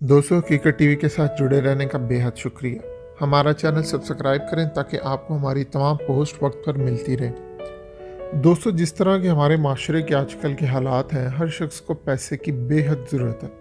दोस्तों, हकीकत टीवी के साथ जुड़े रहने का बेहद शुक्रिया। हमारा चैनल सब्सक्राइब करें ताकि आपको हमारी तमाम पोस्ट वक्त पर मिलती रहे। दोस्तों, जिस तरह के हमारे माशरे के आजकल के हालात हैं, हर शख्स को पैसे की बेहद ज़रूरत है,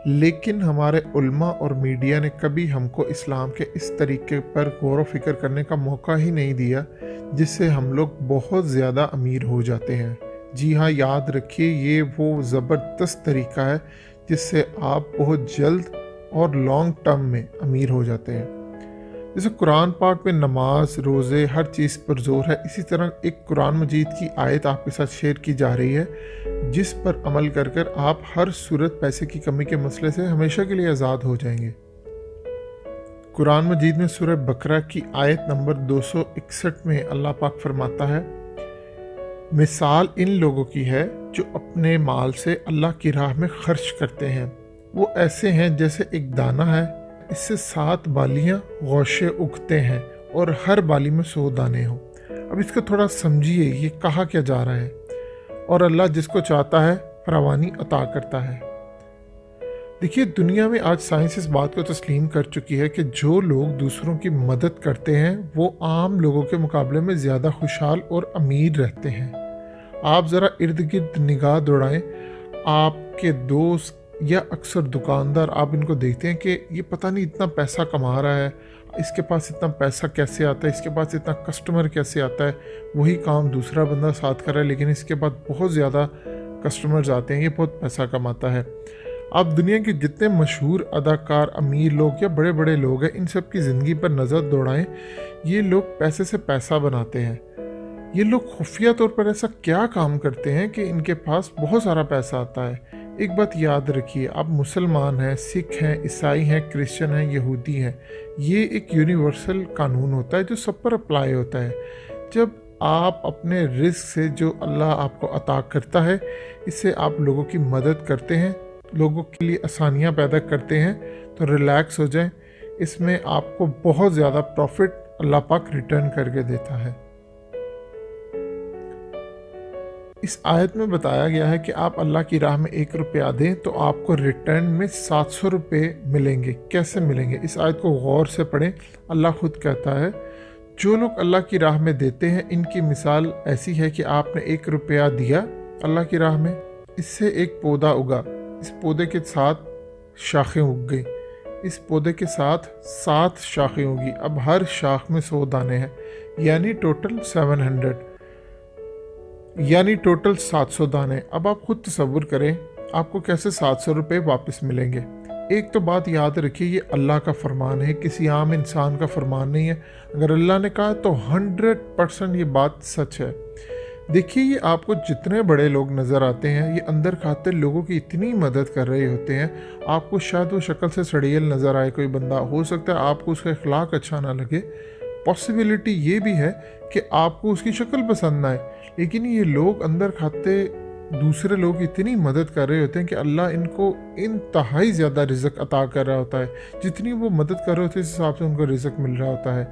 लेकिन हमारे उल्मा और मीडिया ने कभी हमको इस्लाम के इस तरीके पर गौर व फिक्र करने का मौका ही नहीं दिया, जिससे हम लोग बहुत ज़्यादा अमीर हो जाते हैं। जी हाँ, याद रखिए, ये वो ज़बरदस्त तरीका है जिससे आप बहुत जल्द और लॉन्ग टर्म में अमीर हो जाते हैं। जैसे कुरान पाक में नमाज, रोज़े, हर चीज़ पर जोर है, इसी तरह एक कुरान मजीद की आयत आपके साथ शेयर की जा रही है जिस पर अमल कर कर आप हर सूरत पैसे की कमी के मसले से हमेशा के लिए आज़ाद हो जाएंगे। कुरान मजीद में सूरह बकरा की आयत नंबर 261 में अल्लाह पाक फरमाता है, मिसाल इन लोगों की है जो अपने माल से अल्लाह की राह में खर्च करते हैं। वो ऐसे हैं जैसे एक दाना है, इससे 7 बालियां गौशे उगते हैं और हर बाली में 100 दाने हों। अब इसको थोड़ा समझिए, ये कहा क्या जा रहा है। और अल्लाह जिसको चाहता है फरावानी अता करता है। देखिए, दुनिया में आज साइंस इस बात को तस्लीम कर चुकी है कि जो लोग दूसरों की मदद करते हैं वो आम लोगों के मुकाबले में ज़्यादा खुशहाल और अमीर रहते हैं। आप ज़रा इर्द गिर्द निगाह दौड़ाएं, आपके दोस्त या अक्सर दुकानदार, आप इनको देखते हैं कि ये पता नहीं इतना पैसा कमा रहा है, इसके पास इतना पैसा कैसे आता है, इसके पास इतना कस्टमर कैसे आता है। वही काम दूसरा बंदा साथ कर रहा है लेकिन इसके बाद बहुत ज़्यादा कस्टमर्स आते हैं, ये बहुत पैसा कमाता है। आप दुनिया के जितने मशहूर अदाकार, अमीर लोग या बड़े बड़े लोग हैं, इन सब की ज़िंदगी पर नज़र दौड़ाएं, ये लोग पैसे से पैसा बनाते हैं। ये लोग खुफिया तौर पर ऐसा क्या काम करते हैं कि इनके पास बहुत सारा पैसा आता है। एक बात याद रखिए, आप मुसलमान हैं, सिख हैं, ईसाई हैं, क्रिश्चियन हैं, यहूदी हैं, ये एक यूनिवर्सल कानून होता है जो सब पर अप्लाई होता है। जब आप अपने रिस्क से जो अल्लाह आपको अता करता है, इससे आप लोगों की मदद करते हैं, लोगों के लिए आसानियाँ पैदा करते हैं, तो रिलैक्स हो जाएं। इसमें आपको बहुत ज़्यादा प्रॉफिट अल्लाह पाक रिटर्न करके देता है। इस आयत में बताया गया है कि आप अल्लाह की राह में 1 रुपया दें तो आपको रिटर्न में 700 रुपये मिलेंगे। कैसे मिलेंगे, इस आयत को गौर से पढ़ें। अल्लाह खुद कहता है, जो लोग अल्लाह की राह में देते हैं, इनकी मिसाल ऐसी है कि आपने 1 रुपया दिया अल्लाह की राह में, इससे एक पौधा उगा, इस पौधे के साथ शाखें उग गई, इस पौधे के साथ 7 शाखें उगी, अब हर शाख में 100 दाने हैं, यानी टोटल 700 दाने। अब आप खुद तसव्वुर करें आपको कैसे 700 रुपये वापस मिलेंगे। एक तो बात याद रखिए, ये अल्लाह का फरमान है, किसी आम इंसान का फरमान नहीं है। अगर अल्लाह ने कहा तो 100% ये बात सच है। देखिए, ये आपको जितने बड़े लोग नज़र आते हैं, ये अंदर खातिर लोगों की इतनी मदद कर रहे होते हैं। आपको शायद वो शक्ल से सड़ियल नज़र आए कोई बंदा, हो सकता है आपको उसका अखलाक अच्छा ना लगे, पॉसिबिलिटी ये भी है कि आपको उसकी शक्ल पसंद ना आए, लेकिन ये लोग अंदर खाते दूसरे लोग इतनी मदद कर रहे होते हैं कि अल्लाह इनको इंतहाई ज़्यादा रिज़्क अता कर रहा होता है। जितनी वो मदद कर रहे होते हैं इस हिसाब से उनको रिज़्क मिल रहा होता है।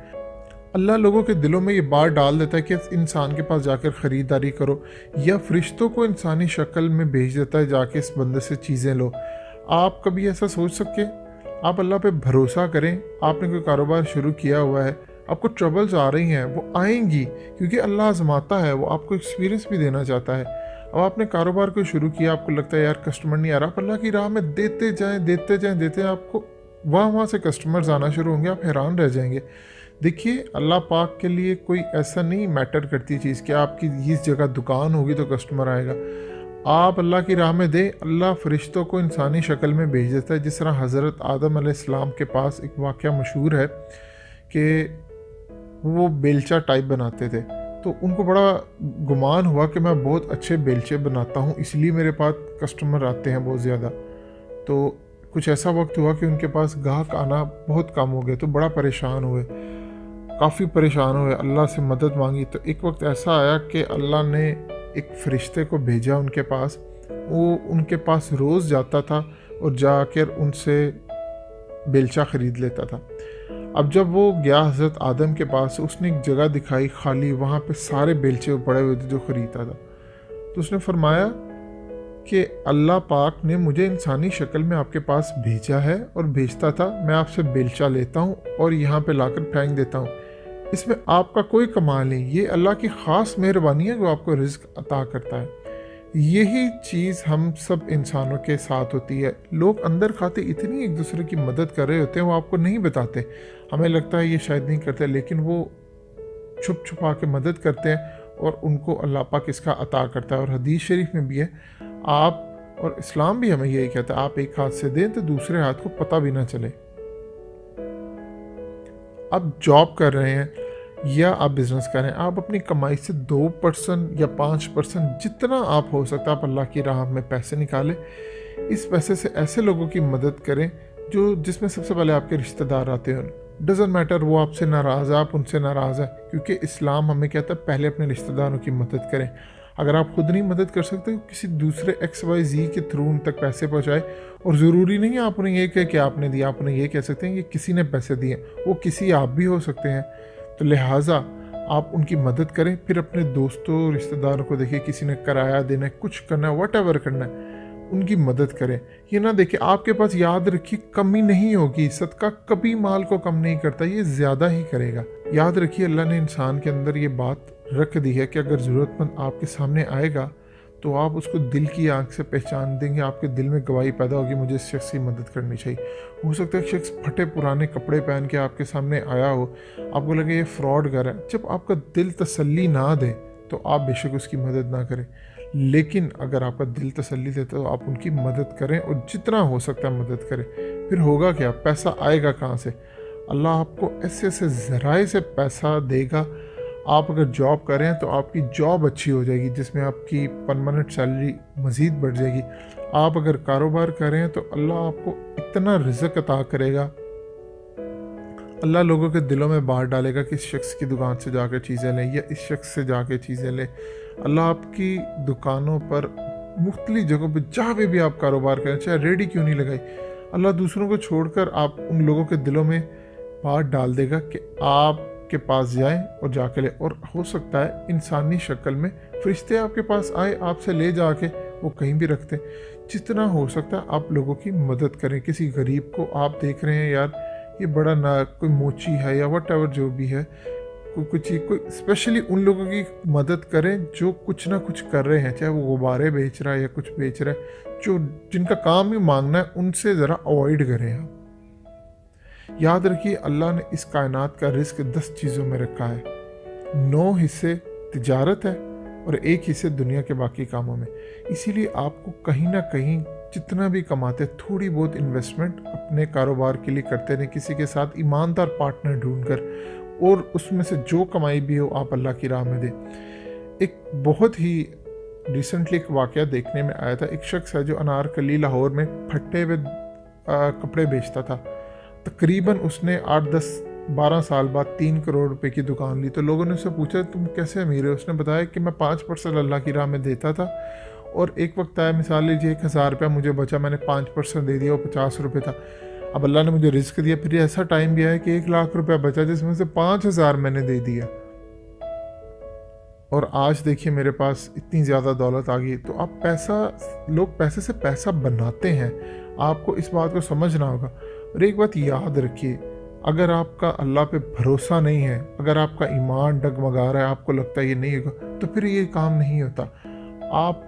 अल्लाह लोगों के दिलों में ये बात डाल देता है कि इंसान के पास जाकर ख़रीदारी करो, या फरिश्तों को इंसानी शक्ल में भेज देता है, जाके इस बंदे से चीज़ें लो। आप कभी ऐसा सोच सके? आप अल्लाह पे भरोसा करें। आपने कोई कारोबार शुरू किया हुआ है, आपको ट्रबल्स आ रही हैं, वो आएंगी क्योंकि अल्लाह आजमाता है, वो आपको एक्सपीरियंस भी देना चाहता है। अब आपने कारोबार को शुरू किया, आपको लगता है यार कस्टमर नहीं आ रहा, आप अल्लाह की राह में देते जाएं, आपको वहाँ से कस्टमर्स आना शुरू होंगे, आप हैरान रह जाएंगे। देखिए, अल्लाह पाक के लिए कोई ऐसा नहीं मैटर करती चीज़ कि आपकी इस जगह दुकान होगी तो कस्टमर आएगा। आप अल्लाह की राह में दें, अल्लाह फरिश्तों को इंसानी शक्ल में भेज देता है। जिस तरह हज़रत आदम अलैहिस्सलाम के पास एक वाक़या मशहूर है कि वो बेलचा टाइप बनाते थे, तो उनको बड़ा गुमान हुआ कि मैं बहुत अच्छे बेलचे बनाता हूँ, इसलिए मेरे पास कस्टमर आते हैं बहुत ज़्यादा। तो कुछ ऐसा वक्त हुआ कि उनके पास ग्राहक आना बहुत कम हो गए, तो बड़ा परेशान हुए, काफ़ी परेशान हुए, अल्लाह से मदद मांगी। तो एक वक्त ऐसा आया कि अल्लाह ने एक फ़रिश्ते को भेजा उनके पास। वो उनके पास रोज़ जाता था और जाकर उनसे बेलचा ख़रीद लेता था। अब जब वो गया हज़रत आदम के पास, उसने एक जगह दिखाई खाली, वहाँ पे सारे बेलचे पड़े हुए थे जो ख़रीदता था। तो उसने फरमाया کہ اللہ پاک نے مجھے انسانی شکل میں آپ کے پاس بھیجا ہے اور بھیجتا تھا، میں آپ سے بیلچہ لیتا ہوں اور یہاں پہ لا کر پھینک دیتا ہوں، اس میں آپ کا کوئی کمال نہیں، یہ اللہ کی خاص مہربانی ہے جو آپ کو رزق عطا کرتا ہے۔ یہی چیز ہم سب انسانوں کے ساتھ ہوتی ہے۔ لوگ اندر کھاتے اتنی ایک دوسرے کی مدد کر رہے ہوتے ہیں، وہ آپ کو نہیں بتاتے، ہمیں لگتا ہے یہ شاید نہیں کرتے، لیکن وہ چھپ چھپا کے مدد کرتے ہیں اور ان کو اللہ پاک اس کا عطا کرتا ہے۔ اور حدیث شریف میں بھی ہے، آپ اور اسلام بھی ہمیں یہی کہتا ہے، آپ ایک ہاتھ سے دیں تو دوسرے ہاتھ کو پتہ بھی نہ چلے۔ آپ جاب کر رہے ہیں یا آپ بزنس کر رہے ہیں، آپ اپنی کمائی سے 2% یا 5% جتنا آپ ہو سکتا ہے آپ اللہ کی راہ میں پیسے نکالیں۔ اس پیسے سے ایسے لوگوں کی مدد کریں جس میں سب سے پہلے آپ کے رشتہ دار آتے ہیں۔ ڈزنٹ میٹر وہ آپ سے ناراض ہے، آپ ان سے ناراض ہیں، کیونکہ اسلام ہمیں کہتا ہے پہلے اپنے رشتہ داروں کی مدد کریں۔ اگر آپ خود نہیں مدد کر سکتے کسی دوسرے XYZ کے تھرو ان تک پیسے پہنچائے، اور ضروری نہیں ہے آپ انہیں یہ کہے کہ آپ نے دیا، آپ انہیں یہ کہہ سکتے ہیں کہ کسی نے پیسے دیے، وہ کسی آپ بھی ہو سکتے ہیں، تو لہٰذا آپ ان کی مدد کریں۔ پھر اپنے دوستوں رشتہ داروں کو دیکھیں، کسی نے کرایہ دینا ہے، کچھ کرنا ہے، واٹ ایور کرنا ہے، ان کی مدد کریں۔ یہ نہ دیکھیں آپ کے پاس، یاد رکھیے کمی نہیں ہوگی، صدقہ کبھی مال کو کم نہیں کرتا، یہ زیادہ ہی کرے گا۔ یاد رکھیے اللہ نے انسان کے اندر یہ بات رکھ دی ہے کہ اگر ضرورت مند آپ کے سامنے آئے گا تو آپ اس کو دل کی آنکھ سے پہچان دیں گے، آپ کے دل میں گواہی پیدا ہوگی مجھے اس شخص کی مدد کرنی چاہیے۔ ہو سکتا ہے ایک شخص پھٹے پرانے کپڑے پہن کے آپ کے سامنے آیا ہو، آپ کو لگے یہ فراڈ کر رہا ہے، جب آپ کا دل تسلی نہ دے تو آپ بے شک اس کی مدد نہ کریں، لیکن اگر آپ کا دل تسلی دیتا تو آپ ان کی مدد کریں اور جتنا ہو سکتا ہے مدد کریں۔ پھر ہوگا کیا؟ پیسہ آئے گا کہاں سے؟ اللہ آپ کو ایسے ایسے ذرائع سے پیسہ دے گا۔ آپ اگر جاب کر رہے ہیں تو آپ کی جاب اچھی ہو جائے گی، جس میں آپ کی پرماننٹ سیلری مزید بڑھ جائے گی۔ آپ اگر کاروبار کر رہے ہیں تو اللہ آپ کو اتنا رزق عطا کرے گا، اللہ لوگوں کے دلوں میں بات ڈالے گا کہ اس شخص کی دکان سے جا کے چیزیں لیں یا اس شخص سے جا کے چیزیں لیں۔ اللہ آپ کی دکانوں پر مختلف جگہوں پہ جہاں پہ بھی آپ کاروبار کریں، چاہے ریڈی کیوں نہیں لگائی، اللہ دوسروں کو چھوڑ کر آپ ان لوگوں کے دلوں میں بات ڈال دے گا کہ آپ کے پاس جائیں اور جا کے لیں۔ اور ہو سکتا ہے انسانی شکل میں فرشتے آپ کے پاس آئے، آپ سے لے جا کے وہ کہیں بھی رکھتے۔ جتنا ہو سکتا ہے آپ لوگوں کی مدد کریں۔ کسی غریب کو آپ دیکھ رہے ہیں، یار یہ بڑا نہ کوئی موچی ہے یا وٹ ایور جو بھی ہے، کوئی اسپیشلی ان لوگوں کی مدد کریں جو کچھ نہ کچھ کر رہے ہیں، چاہے وہ غبارے بیچ رہا ہے یا کچھ بیچ رہا ہے، جن کا کام ہی مانگنا ہے، ان سے ذرا اوائڈ کریں آپ۔ یاد رکھیے اللہ نے اس کائنات کا رزق 10 چیزوں میں رکھا ہے، 9 حصے تجارت ہے اور 1 حصے دنیا کے باقی کاموں میں۔ اسی لیے آپ کو کہیں نہ کہیں جتنا بھی کماتے تھوڑی بہت انویسٹمنٹ اپنے کاروبار کے لیے کرتے رہیں، کسی کے ساتھ ایماندار پارٹنر ڈھونڈ کر، اور اس میں سے جو کمائی بھی ہو آپ اللہ کی راہ میں دیں۔ ایک بہت ہی ریسنٹلی ایک واقعہ دیکھنے میں آیا تھا، ایک شخص ہے جو انارکلی لاہور میں پھٹے ہوئے کپڑے بیچتا تھا۔ تقریباً اس نے 8-10-12 سال بعد 3 کروڑ روپے کی دکان لی، تو لوگوں نے اس سے پوچھا تم کیسے امیر ہے؟ اس نے بتایا کہ میں 5% اللہ کی راہ میں دیتا تھا، اور ایک وقت آیا، مثال لیجیے 1000 روپیہ مجھے بچا، میں نے 5% دے دیا، وہ 50 روپے تھا۔ اب اللہ نے مجھے رزق دیا، پھر ایسا ٹائم بھی آیا کہ 1 لاکھ روپیہ بچا جس میں سے 5000 میں نے دے دیا، اور آج دیکھیے میرے پاس اتنی زیادہ دولت آ گئی۔ تو آپ لوگ پیسے سے پیسہ بناتے ہیں، آپ کو اس بات کو سمجھنا ہوگا۔ اور ایک بات یاد رکھیے، اگر آپ کا اللہ پہ بھروسہ نہیں ہے، اگر آپ کا ایمان ڈگمگا رہا ہے، آپ کو لگتا ہے یہ نہیں ہوگا، تو پھر یہ کام نہیں ہوتا۔ آپ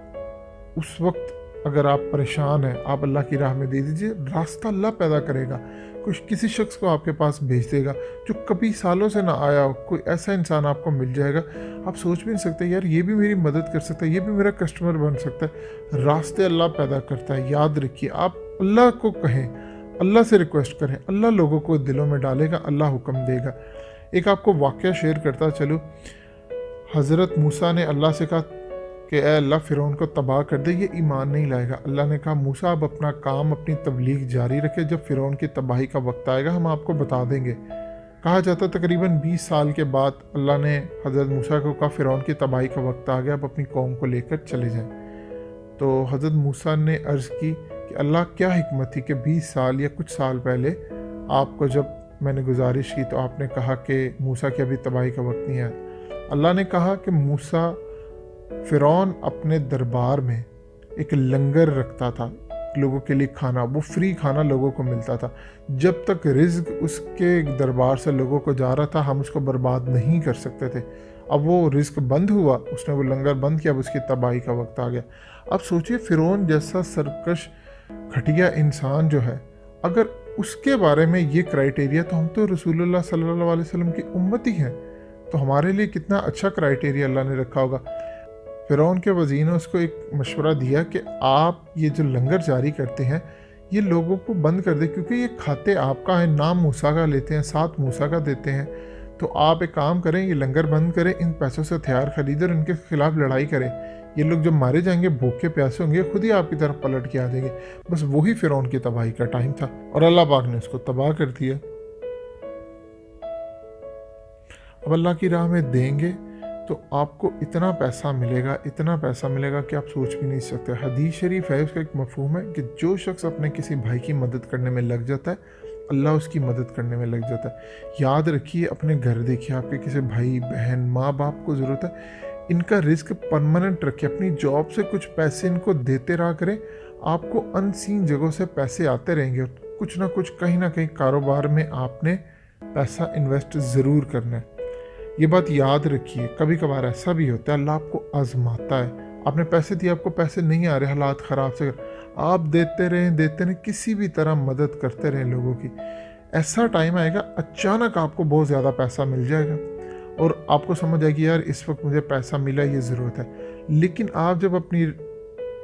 اس وقت اگر آپ پریشان ہیں، آپ اللہ کی راہ میں دے دیجئے، راستہ اللہ پیدا کرے گا، کسی شخص کو آپ کے پاس بھیج دے گا جو کبھی سالوں سے نہ آیا ہو، کوئی ایسا انسان آپ کو مل جائے گا، آپ سوچ بھی نہیں سکتے یار یہ بھی میری مدد کر سکتا ہے، یہ بھی میرا کسٹمر بن سکتا ہے۔ راستے اللہ پیدا کرتا ہے، یاد رکھیے۔ آپ اللہ کو کہیں، اللہ سے ریکویسٹ کریں، اللہ لوگوں کو دلوں میں ڈالے گا، اللہ حکم دے گا۔ ایک آپ کو واقعہ شیئر کرتا چلو، حضرت موسیٰ نے اللہ سے کہا کہ اے اللہ فرعون کو تباہ کر دے، یہ ایمان نہیں لائے گا۔ اللہ نے کہا موسیٰ اب اپنا کام، اپنی تبلیغ جاری رکھے، جب فرعون کی تباہی کا وقت آئے گا ہم آپ کو بتا دیں گے۔ کہا جاتا تقریباً 20 سال کے بعد اللہ نے حضرت موسیٰ کو کہا فرعون کی تباہی کا وقت آ گیا، اب اپنی قوم کو لے کر چلے جائیں۔ تو حضرت موسیٰ نے عرض کی کہ اللہ کیا حکمت تھی کہ 20 سال یا کچھ سال پہلے آپ کو جب میں نے گزارش کی تو آپ نے کہا کہ موسیٰ کی ابھی تباہی کا وقت نہیں ہے۔ اللہ نے کہا کہ موسیٰ فرعون اپنے دربار میں एक लंगर रखता था लोगों के लिए खाना, वो फ्री खाना लोगों को मिलता था। जब तक रिज्क उसके दरबार से लोगों को जा रहा था हम उसको बर्बाद नहीं कर सकते थे। अब वो रिज्क बंद हुआ, उसने वो लंगर बंद किया, अब उसकी तबाही का वक्त आ गया। अब सोचिए फ़िरौन जैसा सरकश घटिया इंसान जो है, अगर उसके बारे में ये क्राइटेरिया, तो हम तो रसूलुल्लाह सल्लल्लाहु अलैहि वसल्लम की उम्मत ही हैं, तो हमारे लिए कितना अच्छा क्राइटेरिया अल्लाह ने रखा होगा। फ़िरौन के वज़ीर ने उसको एक मशवरा दिया कि आप ये जो लंगर जारी करते हैं ये लोगों को बंद कर दे, क्योंकि ये खाते आपका है, नाम मूसा का लेते हैं, साथ मूसा का देते हैं। तो आप एक काम करें, ये लंगर बंद करें, इन पैसों से हथियार खरीदें और इनके खिलाफ लड़ाई करें। ये लोग जब मारे जाएंगे भूखे प्यासे होंगे, खुद ही आपकी तरफ पलट के आ जाएंगे। बस वही फ़िरौन की तबाही का टाइम था और अल्लाह पाक ने उसको तबाह कर दिया। अब अल्लाह की राह में देंगे तो आपको इतना पैसा मिलेगा, इतना पैसा मिलेगा कि आप सोच भी नहीं सकते। हदीस शरीफ है, उसका एक मफहूम है कि जो शख्स अपने किसी भाई की मदद करने में लग जाता है, अल्लाह उसकी मदद करने में लग जाता है। याद रखिए, अपने घर देखिए, आपके किसी भाई बहन माँ बाप को ज़रूरत है, इनका रिस्क परमानेंट रखिए, अपनी जॉब से कुछ पैसे इनको देते रहा करें। आपको अनसीन जगहों से पैसे आते रहेंगे, कुछ ना कुछ कहीं ना कहीं कारोबार में आपने पैसा इन्वेस्ट ज़रूर करना है। ये बात याद रखिए। कभी कभार ऐसा भी होता है, अल्लाह आपको आजमाता है। आपने पैसे दिए, आपको पैसे नहीं आ रहे, हालात ख़राब से, आप देते रहें, किसी भी तरह मदद करते रहें लोगों की। ऐसा टाइम आएगा अचानक आपको बहुत ज़्यादा पैसा मिल जाएगा और आपको समझ आएगी यार इस वक्त मुझे पैसा मिला, ये ज़रूरत है। लेकिन आप जब अपनी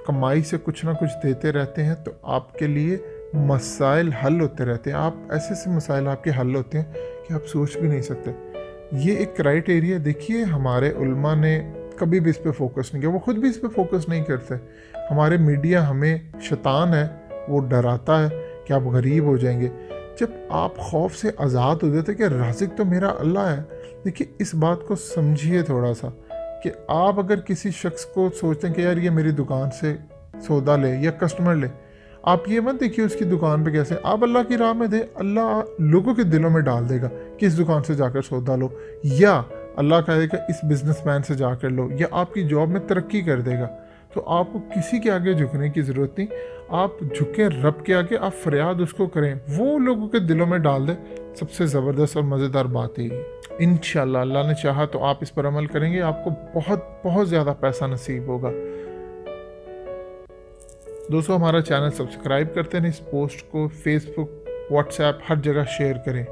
कमाई से कुछ ना कुछ देते रहते हैं तो आपके लिए मसाइल हल होते रहते हैं। आप ऐसे मसाइल आपके हल होते हैं कि आप सोच भी नहीं सकते। ये एक क्राइटेरिया देखिए, हमारे उल्मा ने कभी भी इस पे फोकस नहीं किया, वो खुद भी इस पे फोकस नहीं करते। हमारे मीडिया हमें शैतान है, वो डराता है कि आप गरीब हो जाएंगे। जब आप खौफ से आज़ाद हो जाते कि राज़िक तो मेरा अल्लाह है। देखिए इस बात को समझिए थोड़ा सा, कि आप अगर किसी शख्स को सोचते हैं कि यार ये मेरी दुकान से सौदा ले या कस्टमर ले, आप ये मत देखिए उसकी दुकान पे कैसे, आप अल्लाह की राह में दे, अल्लाह लोगों के दिलों में डाल देगा कि इस दुकान से जाकर सौदा लो, या अल्लाह कहेगा इस बिजनेसमैन से जाकर लो, या आपकी जॉब में तरक्की कर देगा। तो आपको किसी के आगे झुकने की ज़रूरत नहीं, आप झुकें रब के आगे, आप फरियाद उसको करें, वो लोगों के दिलों में डाल दे। सबसे ज़बरदस्त और मज़ेदार बात है। इंशाअल्लाह अल्लाह ने चाहा तो आप इस पर अमल करेंगे, आपको बहुत बहुत ज़्यादा पैसा नसीब होगा। दोस्तों हमारा चैनल सब्सक्राइब करते हैं, इस पोस्ट को फेसबुक व्हाट्सएप हर जगह शेयर करें।